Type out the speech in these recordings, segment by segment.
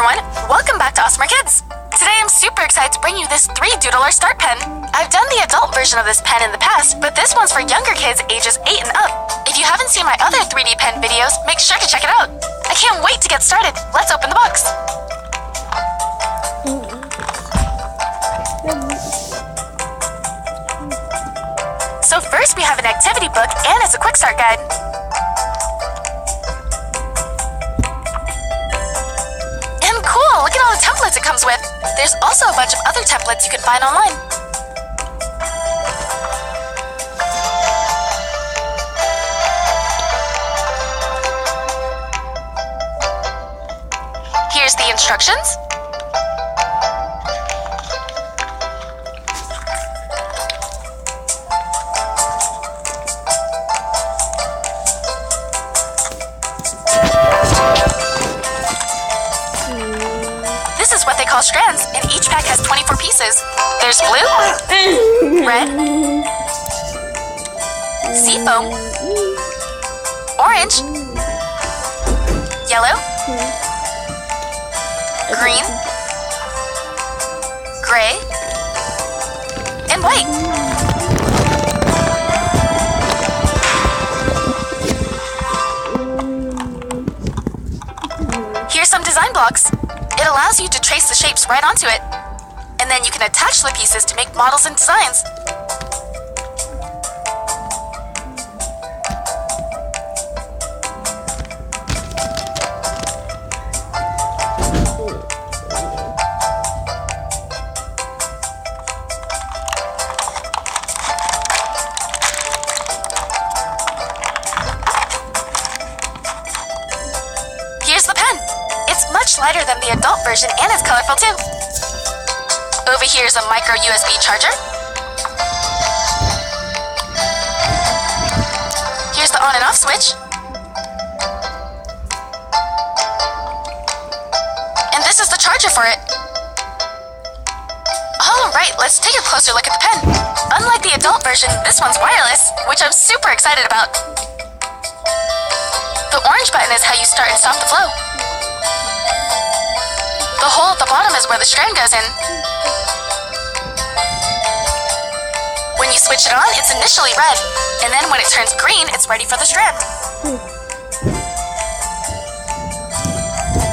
everyone, welcome back to Awesomer Kids. Today I'm super excited to bring you this 3 Doodler Start Pen. I've done the adult version of this pen in the past, but this one's for younger kids ages 8 and up. If you haven't seen my other 3D pen videos, make sure to check it out. I can't wait to get started. Let's open the box. So first we have an activity book and it's a quick start guide. Cool, look at all the templates it comes with. There's also a bunch of other templates you can find online. Here's the instructions. This is what they call strands, and each pack has 24 pieces. There's blue, red, seafoam, orange, yellow, green, gray, and white. Here's some design blocks. It allows you to trace the shapes right onto it. And then you can attach the pieces to make models and designs. Here's the pen. It's much lighter than the adult version and it's colorful too. Over here is a micro USB charger. Here's the on and off switch. And this is the charger for it. Alright, let's take a closer look at the pen. Unlike the adult version, this one's wireless, which I'm super excited about. The orange button is how you start and stop the flow. The hole at the bottom is where the strand goes in. When you switch it on, it's initially red, and then when it turns green, it's ready for the strand.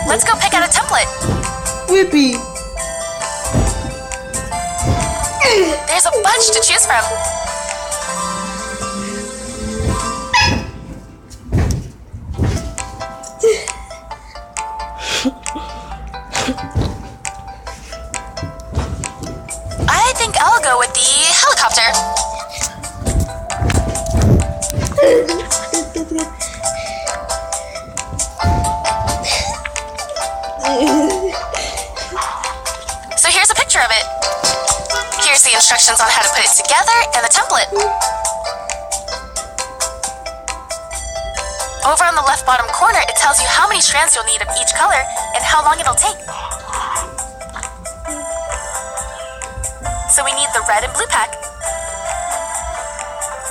Let's go pick out a template. Whippy. There's a bunch to choose from. I think I'll go with the helicopter. So here's a picture of it. Here's the instructions on how to put it together and the template. Over on the left bottom corner, it tells you how many strands you'll need of each color and how long it'll take. So we need the red and blue pack.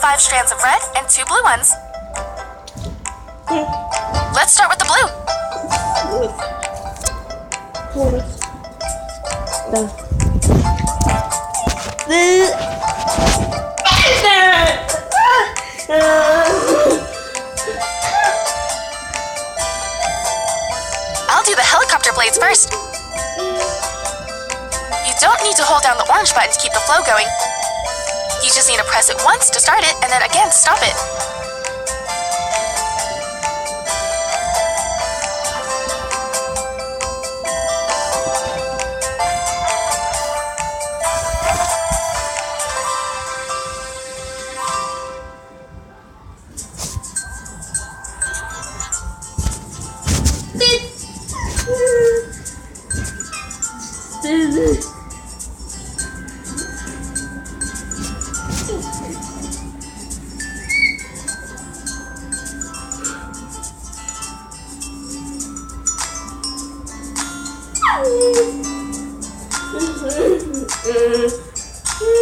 5 strands of red and 2 blue ones. Let's start with the blue. I'll do the helicopter blades first. You don't need to hold down the orange button to keep the flow going. You just need to press it once to start it and then again to stop it.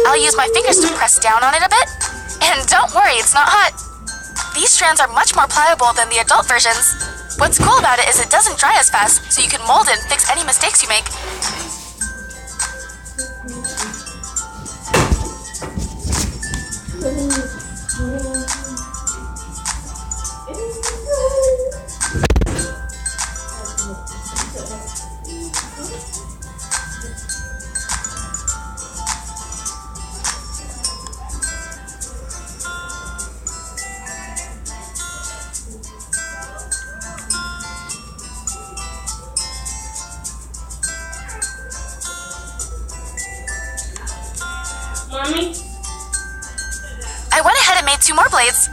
I'll use my fingers to press down on it a bit. And don't worry, it's not hot. These strands are much more pliable than the adult versions. What's cool about it is it doesn't dry as fast, so you can mold it and fix any mistakes you make. Mommy? I went ahead and made 2 more blades.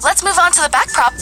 Let's move on to the back prop.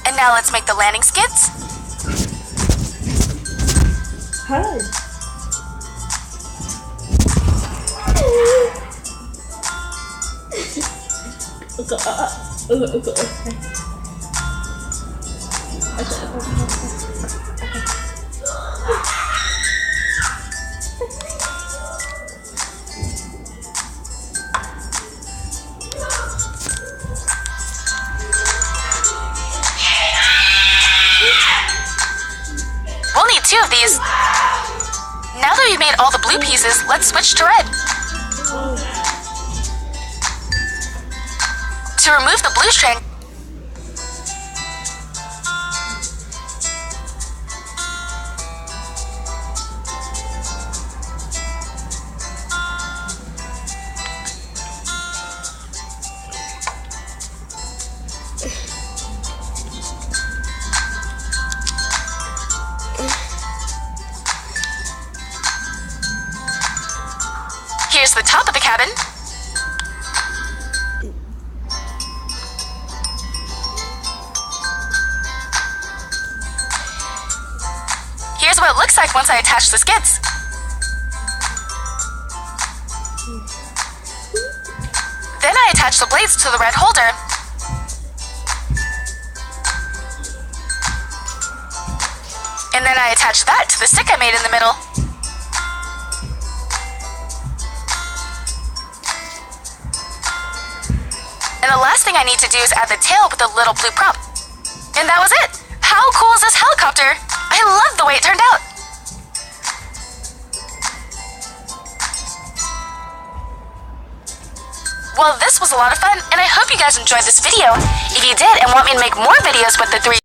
And now let's make the landing skids. Hi. We'll need 2 of these. Now that we've made all the blue pieces, let's switch to red. To remove the blue string, here's the top of the cabin. Here's what it looks like once I attach the skids. Then I attach the blades to the red holder. And then I attach that to the stick I made in the middle. And the last thing I need to do is add the tail with a little blue prop. And that was it! How cool is this helicopter? I love the way it turned out! Well, this was a lot of fun, and I hope you guys enjoyed this video. If you did and want me to make more videos with the 3